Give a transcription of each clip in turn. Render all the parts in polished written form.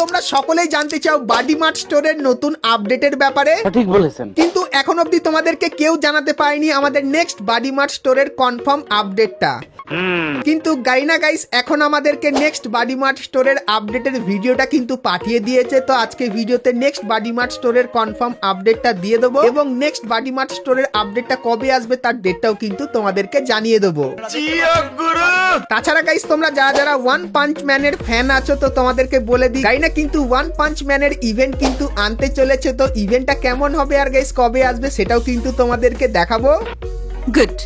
তোমরা সকলেই জানতে চাও বাডি মার্ট স্টোরের নতুন আপডেটের ব্যাপারে। ঠিক বলেছেন। কিন্তু এখন অবধি তোমাদেরকে কেউ জানাতে পারেনি আমাদের নেক্সট বাডি মার্ট স্টোরের কনফার্ম আপডেটটা। কিন্তু গাইনা গাইস এখন আমাদেরকে নেক্সট বাডি মার্ট স্টোরের আপডেটের ভিডিওটা কিন্তু পাঠিয়ে দিয়েছে। তো আজকে ভিডিওতে নেক্সট বাডি মার্ট স্টোরের কনফার্ম আপডেটটা দিয়ে দেবো এবং নেক্সট বাডি মার্ট স্টোরের আপডেটটা কবে আসবে তার ডেটটাও কিন্তু তোমাদেরকে জানিয়ে দেবো। তাছাড়া গাইস তোমরা যারা যারা ওয়ান পাঞ্চ ম্যানের ফ্যান আছো তো তোমাদেরকে বলে দিই গাইনা কিন্তু ওয়ান পাঞ্চ ম্যানের ইভেন্ট কিন্তু আনতে চলেছে। তো ইভেন্টটা কেমন হবে আর গাইস কবে আসবে সেটাও কিন্তু তোমাদেরকে দেখাবো। Good,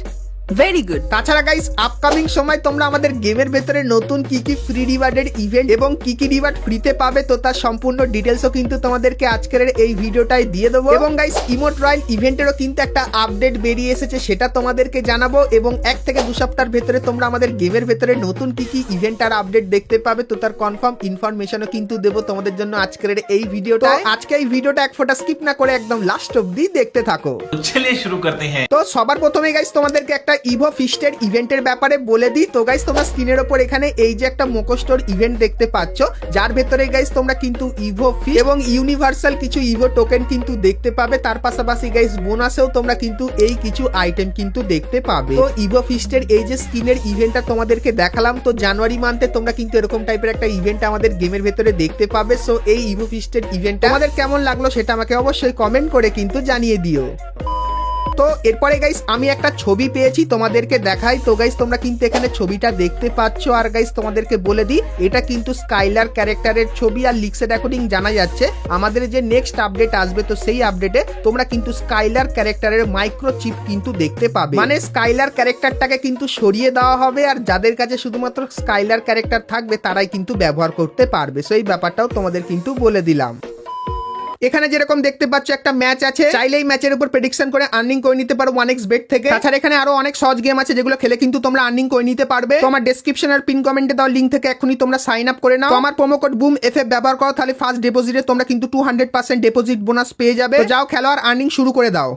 very good. তাছাড়া গাইস আপকামিং সময় তোমরা আমাদের গেমের ভেতরে নতুন কি কি ফ্রি রিওয়ার্ডের ইভেন্ট এবং কি কি রিওয়ার্ড ফ্রিতে পাবে তো তার সম্পূর্ণ ডিটেলসও কিন্তু তোমাদেরকে আজকের এই ভিডিওটাই দিয়ে দেবো। এবং গাইস ইমোট রয়্যাল ইভেন্টেরও কিন্তু একটা আপডেট বেরিয়ে এসেছে, সেটা তোমাদেরকে জানাবো। এবং 1 থেকে 2 সপ্তাহের ভেতরে তোমরা আমাদের গেমের ভেতরে নতুন কি কি ইভেন্ট আর আপডেট দেখতে পাবে তো তার কনফার্ম ইনফরমেশনও কিন্তু দেবো তোমাদের জন্য আজকের এই ভিডিওটা। আজকে এই ভিডিওটা এক ফোঁটা স্কিপ না করে একদম লাস্ট অবধি দেখতে থাকো। চলিয়ে শুরু করতে হ্যাঁ। তো সবার প্রথমে গাইস তোমাদেরকে একটা ইভো ফিস্টের ইভেন্টের ব্যাপারে বলে দিই। তো গাইস তোমরা স্ক্রিনের ওপর এখানে এই যে একটা মোকোস্টোর ইভেন্ট দেখতে পাচ্ছ, যার ভেতরে গাইস তোমরা কিন্তু ইভো ফিস্ট এবং ইউনিভার্সাল কিছু ইভো টোকেন কিন্তু দেখতে পাবে। তার পাশাপাশি গাইস বোনাসেও তোমরা কিন্তু এই কিছু আইটেম কিন্তু দেখতে পাবে। তো ইভো ফিস্টের এই যে স্কিনের ইভেন্টটা তোমাদেরকে দেখালাম, তো জানুয়ারি মান্থে তোমরা কিন্তু এরকম টাইপের একটা ইভেন্ট আমাদের গেমের ভেতরে দেখতে পাবে। সো এই ইভো ফিস্টের ইভেন্ট তোমাদের কেমন লাগলো সেটা আমাকে অবশ্যই কমেন্ট করে কিন্তু জানিয়ে দিও। তো এরপরে গাইস আমি একটা ছবি পেয়েছি তোমাদেরকে দেখাই। তো গাইস তোমরা কিন্তু এখানে ছবিটা দেখতে পাচ্ছ। আর গাইস তোমাদেরকে বলে দিই এটা কিন্তু স্কাইলার ক্যারেক্টারের ছবি। আর লিক্সের অ্যাকর্ডিং জানা যাচ্ছে আমাদের যে নেক্সট আপডেট আসবে তো সেই আপডেটে তোমরা কিন্তু স্কাইলার ক্যারেক্টারের মাইক্রোচিপ কিন্তু দেখতে পাবে। মানে স্কাইলার ক্যারেক্টারটাকে কিন্তু সরিয়ে দেওয়া হবে আর যাদের কাছে শুধুমাত্র স্কাইলার ক্যারেক্টার থাকবে তারাই কিন্তু ব্যবহার করতে পারবে। সো এই ব্যাপারটাও তোমাদের কিন্তু বলে দিলাম। এখানে যেরকম দেখতে পাচ্ছ একটা ম্যাচ আছে, চাইলে এই ম্যাচের উপর প্রেডিকশন করে আর্নিং করে নিতে পারো 1xbet থেকে। তাছাড়া এখানে আরো অনেক সহজ গেম আছে যেগুলো খেলে কিন্তু তোমরা আর্নিং করে নিতে পারবে। তো আমার ডেসক্রিপশন আর পিন কমেন্টে দেওয়া লিংক থেকে এখনই তোমরা সাইন আপ করে নাও। তো আমার প্রোমো কোড বুম এফএফ ব্যবহার করো, তাহলে ফার্স্ট ডিপোজিটে তোমরা কিন্তু 200% ডিপোজিট বোনাস পেয়ে যাবে। তো যাও খেলো আর আর্নিং শুরু করে দাও।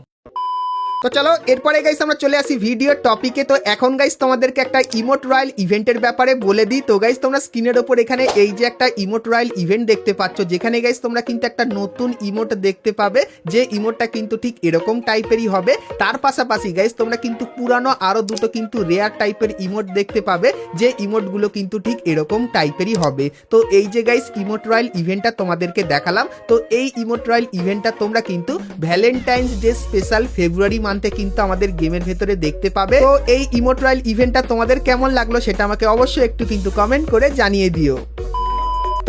তো চলো এরপরে গাইস আমরা চলে আসি ভিডিওর টপিকে। তো এখন গাইস তোমাদেরকে একটা ইমোট রয়্যাল ইভেন্টের ব্যাপারে বলে দিই। তো গাইস তোমরা স্ক্রিনের ওপর এখানে এই যে একটা ইমোট রয়্যাল ইভেন্ট দেখতে পাচ্ছ, যেখানে গাইস তোমরা কিন্তু একটা নতুন ইমোট দেখতে পাবে, যে ইমোটটা কিন্তু ঠিক এরকম টাইপেরই হবে। তার পাশাপাশি গাইস তোমরা কিন্তু পুরানো আরো দুটো কিন্তু রেয়ার টাইপের ইমোট দেখতে পাবে, যে ইমোটগুলো কিন্তু ঠিক এরকম টাইপেরই হবে। তো এই যে গাইস ইমোট রয়্যাল ইভেন্টটা তোমাদেরকে দেখালাম, তো এই ইমোট রয়্যাল ইভেন্টটা তোমরা কিন্তু ভ্যালেন্টাইন্স ডে স্পেশাল ফেব্রুয়ারি মান্থে কিন্তু আমাদের গেমের ভেতরে দেখতে পাবে। তো এই ইমোট রয়্যাল ইভেন্টটা তোমাদের কেমন লাগলো সেটা আমাকে অবশ্যই একটু কিন্তু কমেন্ট করে জানিয়ে দিও।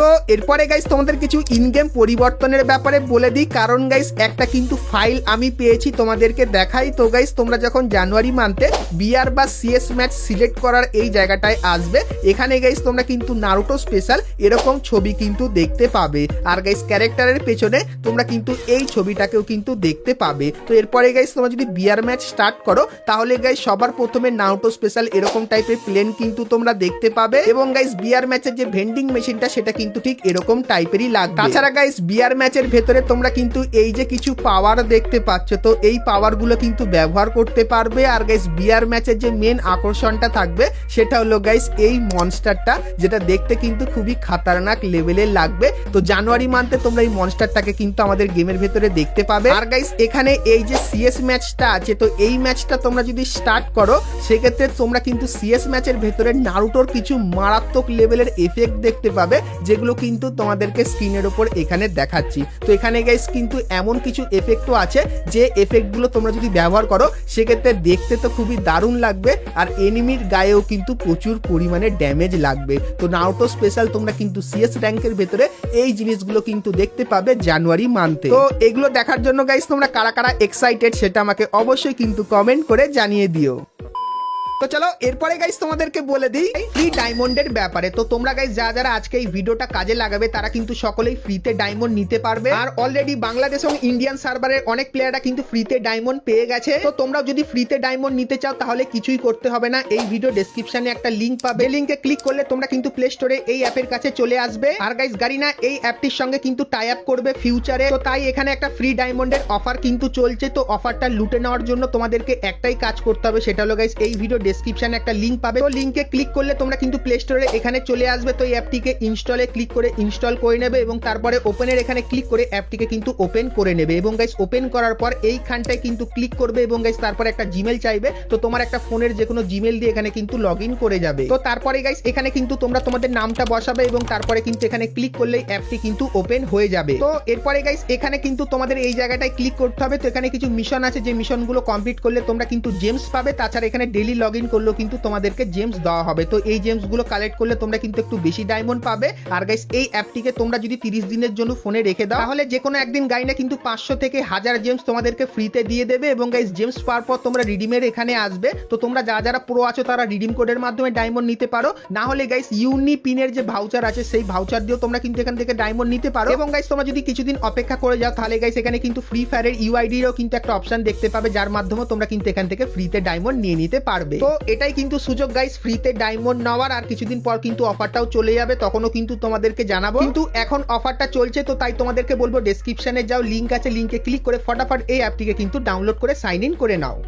তো এরপরে গাইস তোমাদের কিছু ইন গেম পরিবর্তনের ব্যাপারে বলে দিই, কারণ গাইস একটা কিন্তু ফাইল আমি পেয়েছি তোমাদেরকে দেখাই। তো গাইস তোমরা যখন জানুয়ারি মান্থে বিআর বা সিএস ম্যাচ সিলেক্ট করার এই জায়গাটায় আসবে, এখানে গাইস তোমরা কিন্তু নারুটো স্পেশাল এরকম ছবি কিন্তু দেখতে পাবে। আর গাইস ক্যারেক্টারের পেছনে তোমরা কিন্তু এই ছবিটাকেও কিন্তু দেখতে পাবে। তো এরপরে গাইস তোমরা যদি বিআর ম্যাচ স্টার্ট করো তাহলে গাইস সবার প্রথমে নারুটো স্পেশাল এরকম টাইপের প্লেন কিন্তু তোমরা দেখতে পাবে। এবং গাইস বিআর ম্যাচের যে ভেন্ডিং মেশিনটা সেটা কিন্তু ঠিক এরকম টাইপেরই লাগবে। তাছাড়া গাইস বিআর ম্যাচের ভেতরে তোমরা কিন্তু এই যে কিছু পাওয়ার দেখতে পাচ্ছ, তো এই পাওয়ার গুলো কিন্তু ব্যবহার করতে পারবে। আর গাইস বিআর ম্যাচের যে মেন আকর্ষণটা থাকবে সেটা হলো গাইস এই মনস্টারটা, যেটা দেখতে কিন্তু খুবই খাতারনাক লেভেলের লাগবে। তো জানুয়ারি মান্থে তোমরা এই মনস্টারটাকে কিন্তু আমাদের গেমের ভেতরে দেখতে পাবে। আর গাইস এখানে এই যে সিএস ম্যাচটা আছে, তো এই ম্যাচটা তোমরা যদি স্টার্ট করো সেক্ষেত্রে তোমরা কিন্তু সিএস ম্যাচের ভেতরে নারুটোর কিছু মারাত্মক লেভেলের এফেক্ট দেখতে পাবে, যেগুলো কিন্তু তোমাদেরকে স্ক্রিনের উপর এখানে দেখাচ্ছি। তো এখানে গাইস কিন্তু এমন কিছু এফেক্টও আছে যে এফেক্টগুলো তোমরা যদি ব্যবহার করো সেক্ষেত্রে দেখতে তো খুবই দারুণ লাগবে, আর এনিমির গায়েও কিন্তু প্রচুর পরিমাণে ড্যামেজ লাগবে। তো নারুটো স্পেশাল তোমরা কিন্তু সিএস র্যাঙ্কের ভেতরে এই জিনিসগুলো কিন্তু দেখতে পাবে জানুয়ারি মান্থে। তো এগুলো দেখার জন্য গাইস তোমরা কারা কারা এক্সাইটেড সেটা আমাকে অবশ্যই কিন্তু কমেন্ট করে জানিয়ে দিও। তো চলো এরপরে গাইস তোমাদেরকে বলে দিই ফ্রি ডায়মন্ডের ব্যাপারে। তো তোমরা গাইস যারা আজকে এই ভিডিওটা কাজে লাগাবে তারা কিন্তু সকলেই ফ্রিতে ডায়মন্ড নিতে পারবে। আর অলরেডি বাংলাদেশ এবং ইন্ডিয়ান সার্ভারের অনেক প্লেয়াররা কিন্তু ফ্রিতে ডায়মন্ড পেয়ে গেছে। তো তোমরা যদি ফ্রিতে ডায়মন্ড নিতে চাও তাহলে কিছুই করতে হবে না, এই ভিডিও ডেসক্রিপশনে একটা লিংক পাবে, লিংকে ক্লিক করলে তোমরা কিন্তু প্লে স্টোরে এই অ্যাপের কাছে চলে আসবে। আর গাইস গারিনা এই অ্যাপটির সঙ্গে কিন্তু টাই আপ করবে ফিউচারে, তো তাই এখানে একটা ফ্রি ডায়মন্ডের অফার কিন্তু চলছে। তো অফারটা লুটে নেওয়ার জন্য তোমাদেরকে একটাই কাজ করতে হবে, সেটা হলো গাইস এই ভিডিও ডেসক্রিপশনে একটা লিংক পাবে, তো লিংকে ক্লিক করলে তোমরা কিন্তু প্লে স্টোরে এখানে চলে আসবে। তো এই অ্যাপটিকে ইনস্টলে ক্লিক করে ইনস্টল করে নেবে এবং তারপরে ওপেনের এখানে ক্লিক করে অ্যাপটিকে কিন্তু ওপেন করে নেবে এবং গাইস ওপেন করার পর এইখানটায় কিন্তু ক্লিক করবে এবং গাইস তারপরে একটা জিমেল চাইবে। তো তোমার একটা ফোনের যে কোনো জিমেল দিয়ে এখানে কিন্তু লগ ইন করে যাবে। তো তারপরে গাইস এখানে কিন্তু তোমরা তোমাদের নামটা বসাবে এবং তারপরে কিন্তু এখানে ক্লিক করলেই অ্যাপটি কিন্তু ওপেন হয়ে যাবে। তো এরপরে গাইস এখানে কিন্তু তোমাদের এই জায়গাটায় ক্লিক করতে হবে। তো এখানে কিছু মিশন আছে, যে মিশনগুলো কমপ্লিট করলে তোমরা কিন্তু জেমস পাবে। তাছাড়া এখানে ডেইলি লগ ইন করলেও কিন্তু তোমাদেরকে জেমস দেওয়া হবে। তো এই জেমসগুলো কালেক্ট করলে তোমরা কিন্তু একটু বেশি ডায়মন্ড পাবে। আর গাইস এই অ্যাপটিকে তোমরা যদি 30 দিনের জন্য ফোনে রেখে দাও তাহলে যে কোনো একদিন গাইনা কিন্তু 500 থেকে 1000 জেমস তোমাদেরকে ফ্রিতে দিয়ে দেবে এবং গাইস জেমস পাওয়ার পর তোমরা রিডিমের এখানে আসবে। তো তোমরা যারা প্রো আছো তারা রিডিম কোডের মাধ্যমে ডায়মন্ড নিতে পারো, না হলে গাইস ইউনিপিনের যে ভাউচার আছে সেই ভাউচার দিয়েও তোমরা কিন্তু এখান থেকে ডায়মন্ড নিতে পারো। এবং গাইস তোমরা যদি কিছুদিন অপেক্ষা করে যাও তাহলে গাইস এখানে কিন্তু ফ্রি ফায়ারের ইউআইডিরও কিন্তু একটা অপশন দেখতে পাবে, যার মাধ্যমে তোমরা কিন্তু এখান থেকে ফ্রিতে ডায়মন্ড নিয়ে নিতে পারবে। তো এটাই কিন্তু সুযোগ গাইস ফ্রিতে ডায়মন্ড নেওয়ার। আর কিছুদিন পর কিন্তু অফারটাও চলে যাবে, তখনও কিন্তু তোমাদেরকে জানাবো। কিন্তু এখন অফারটা চলছে, তো তাই তোমাদেরকে বলবো ডেসক্রিপশনে যাও, লিংক আছে, লিংকে ক্লিক করে ফটাফট এই অ্যাপটিকে কিন্তু ডাউনলোড করে সাইন ইন করে নাও।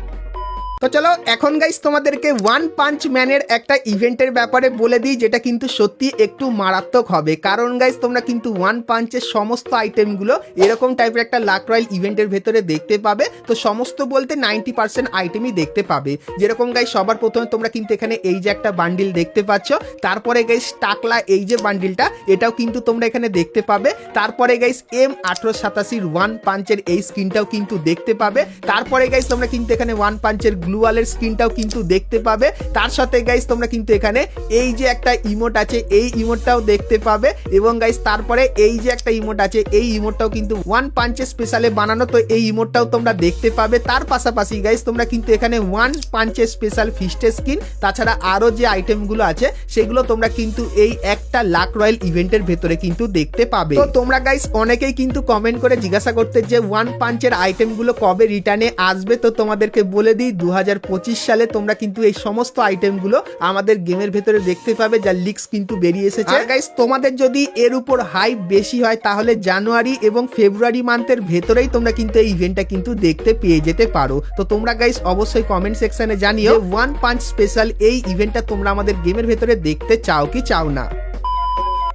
তো চলো এখন গাইস তোমাদেরকে ওয়ান পাঞ্চ ম্যানের একটা ইভেন্টের ব্যাপারে বলে দিই, যেটা কিন্তু সত্যি একটু মারাত্মক হবে। কারণ গাইস তোমরা কিন্তু ওয়ান পাঞ্চের সমস্ত আইটেমগুলো এরকম টাইপের একটা লাক রয়্যাল ইভেন্টের ভেতরে দেখতে পাবে। তো সমস্ত বলতে 90% আইটেমই দেখতে পাবে। যেরকম গাইস সবার প্রথমে তোমরা কিন্তু এখানে এই যে একটা বান্ডিল দেখতে পাচ্ছ, তারপরে গাইস টাকলা এই যে বান্ডিলটা এটাও কিন্তু তোমরা এখানে দেখতে পাবে। তারপরে গাইস M1887 ওয়ান পাঞ্চের এই স্কিনটাও কিন্তু দেখতে পাবে। তারপরে গাইস তোমরা কিন্তু এখানে ওয়ান পাঞ্চের গ্লুয়ালের স্কিনটাও কিন্তু দেখতে পাবে। তার সাথে গাইস তোমরা কিন্তু এখানে এই যে একটা ইমোট আছে এই ইমোটটাও দেখতে পাবে। এবং গাইস তারপরে এই যে একটা ইমোট আছে এই ইমোটটাও কিন্তু ওয়ান পাঞ্চের স্পেশালে বানানো, তো এই ইমোটটাও তোমরা দেখতে পাবে। তার পাশাপাশি গাইস তোমরা কিন্তু এখানে ওয়ান পাঞ্চের স্পেশাল ফিস্টের স্কিন, তাছাড়া আরো যে আইটেমগুলো আছে সেগুলো তোমরা কিন্তু এই একটা লাক রয়্যাল ইভেন্টের ভেতরে কিন্তু দেখতে পাবে। তো তোমরা গাইস অনেকেই কিন্তু কমেন্ট করে জিজ্ঞাসা করতে যে ওয়ান পাঞ্চের আইটেমগুলো কবে রিটার্নে আসবে। তো তোমাদেরকে বলে দিই 2025 সালে তোমরা কিন্তু এই সমস্ত আইটেমগুলো আমাদের গেমের ভেতরে দেখতে পাবে, যার লিক্স কিন্তু বেরিয়ে এসেছে। আর গাইস তোমাদের যদি এর উপর হাইপ বেশি হয় তাহলে জানুয়ারি এবং ফেব্রুয়ারি মান্থের ভেতরেই তোমরা কিন্তু এই ইভেন্টটা কিন্তু দেখতে পেয়ে যেতে পারো। তো তোমরা গাইস অবশ্যই কমেন্ট সেকশনে জানিও ওয়ান পাঞ্চ স্পেশাল এই ইভেন্টটা তোমরা আমাদের গেমের ভেতরে দেখতে চাও কি চাও না।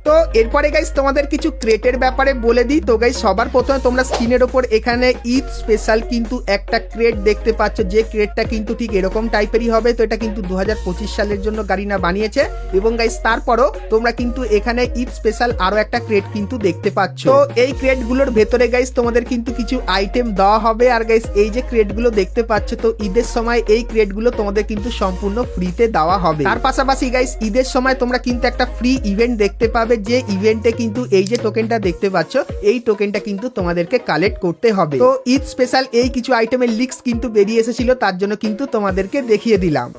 তো এরপরে গাইস তোমাদের কিছু ক্রেটের ব্যাপারে বলে দিই। তো গাইস সবার প্রথমে তোমরা স্ক্রিনের ওপর এখানে ঈদ স্পেশাল কিন্তু একটা ক্রেট দেখতে পাচ্ছ, যে ক্রেটটা কিন্তু ঠিক এরকম টাইপেরই হবে। তো এটা কিন্তু 2025 সালের জন্য গারিনা বানিয়েছে। এবং গাইস তারপরও তোমরা কিন্তু এখানে ঈদ স্পেশাল আরো একটা ক্রেট কিন্তু দেখতে পাচ্ছ। তো এই ক্রেটগুলোর ভেতরে গাইস তোমাদের কিন্তু কিছু আইটেম দেওয়া হবে। আর গাইস এই যে ক্রেটগুলো দেখতে পাচ্ছ, তো ঈদের সময় এই ক্রেটগুলো তোমাদের কিন্তু সম্পূর্ণ ফ্রিতে দেওয়া হবে। তার পাশাপাশি গাইস ঈদের সময় তোমরা কিন্তু একটা ফ্রি ইভেন্ট দেখতে পাবে, যে ইভেন্টে কিন্তু এই যে টোকেনটা দেখতে পাচ্ছ এই টোকেনটা কিন্তু তোমাদেরকে কালেক্ট করতে হবে। তো ঈদ স্পেশাল এই কিছু আইটেমের লিক্স কিন্তু বেরিয়ে এসেছিল, তার জন্য কিন্তু তোমাদেরকে দেখিয়ে দিলাম।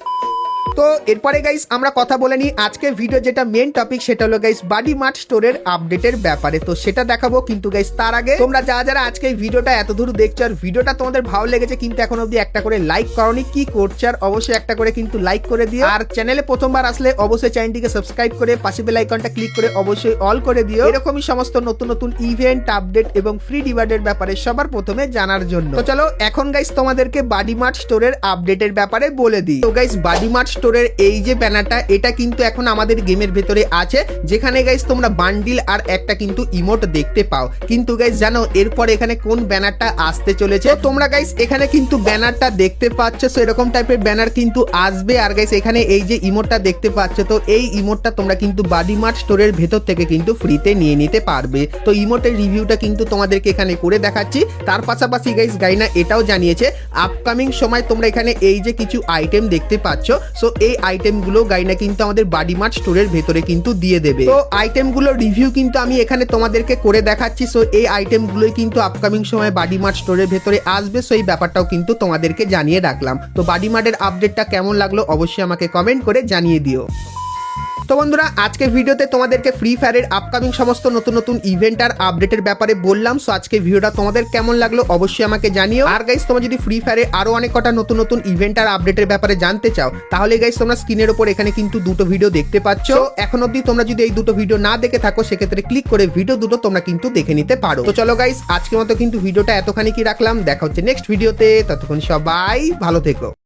তো এরপরে গাইস আমরা কথা বলে নিই আজকের ভিডিও যেটা মেন টপিক, সেটা হলো গাইস বডি মার্ট স্টোরের আপডেটের ব্যাপারে। তো সেটা দেখাবো, কিন্তু গাইস তার আগে তোমরা যারা আজকে এই ভিডিওটা এত দূর দেখছো আর ভিডিওটা তোমাদের ভালো লেগেছে কিন্তু এখন অবধি একটা করে লাইক করনি, কি করছো? আর অবশ্যই একটা করে কিন্তু লাইক করে দিও। আর চ্যানেলে প্রথমবার আসলে অবশ্যই চ্যানেলটিকে সাবস্ক্রাইব করে পাশে বেল আইকনটা ক্লিক করে অবশ্যই অল করে দিও, এরকমই সমস্ত নতুন নতুন ইভেন্ট আপডেট এবং ফ্রি রিওয়ার্ডের ব্যাপারে সবার প্রথমে জানার জন্য। তো চলো এখন গাইস তোমাদেরকে বডি মার্ট স্টোরের আপডেটের ব্যাপারে বলে দিই। তো গাইস বডি মার্ট স্টোরের এই যে ব্যানারটা এটা কিন্তু এখন আমাদের গেমের ভেতরে আছে, যেখানে গাইস তোমরা বান্ডিল আর একটা কিন্তু ইমোট দেখতে পাও। কিন্তু গাইস জানো এরপর এখানে কোন ব্যানারটা আসতে চলেছে? তোমরা গাইস এখানে কিন্তু ব্যানারটা দেখতে পাচ্ছ, সো এরকম টাইপের ব্যানার কিন্তু আসবে। আর গাইস এখানে এই যে ইমোটটা দেখতে পাচ্ছ, তো এই ইমোটটা তোমরা কিন্তু বডি মার্ট স্টোরের ভেতর থেকে কিন্তু ফ্রিতে নিয়ে নিতে পারবে। তো ইমোটের রিভিউটা কিন্তু তোমাদেরকে এখানে করে দেখাচ্ছি। তার পাশাপাশি গাইস গাইনা এটাও জানিয়েছে আপকামিং সময় তোমরা এখানে এই যে কিছু আইটেম দেখতে পাচ্ছ, সো এই আইটেমগুলো গাইনা কিন্তু আমাদের বডি মার্ট স্টোরের ভেতরে কিন্তু দিয়ে দেবে। তো আইটেমগুলোর রিভিউ কিন্তু আমি এখানে তোমাদেরকে করে দেখাচ্ছি। সো এই আইটেমগুলোই কিন্তু আপকামিং সময় বডি মার্ট স্টোরের ভেতরে আসবে, সো এই ব্যাপারটাও কিন্তু তোমাদেরকে জানিয়ে রাখলাম। তো বডি মার্টের আপডেটটা কেমন লাগলো অবশ্যই আমাকে কমেন্ট করে জানিয়ে দিও। তো বন্ধুরা আজকের ভিডিওতে তোমাদেরকে ফ্রি ফায়ারের আপকামিং সমস্ত নতুন নতুন ইভেন্ট আর আপডেটের ব্যাপারে বললাম। সো আজকের ভিডিওটা তোমাদের কেমন লাগলো অবশ্যই আমাকে জানিও। আর গাইস তোমরা যদি ফ্রি ফায়ারে আরো অনেক কটা নতুন নতুন ইভেন্ট আর আপডেটের ব্যাপারে জানতে চাও তাহলে গাইস তোমরা স্ক্রিনের উপর এখানে কিন্তু দুটো ভিডিও দেখতে পাচ্ছ। এখন অবধি তোমরা যদি এই দুটো ভিডিও না দেখে থাকো সেক্ষেত্রে ক্লিক করে ভিডিও দুটো তোমরা কিন্তু দেখে নিতে পারো। তো চলো গাইস আজকের মতো কিন্তু ভিডিওটা এতখানি কি রাখলাম, দেখা হচ্ছে নেক্সট ভিডিওতে, ততক্ষণ সবাই ভালো থেকো।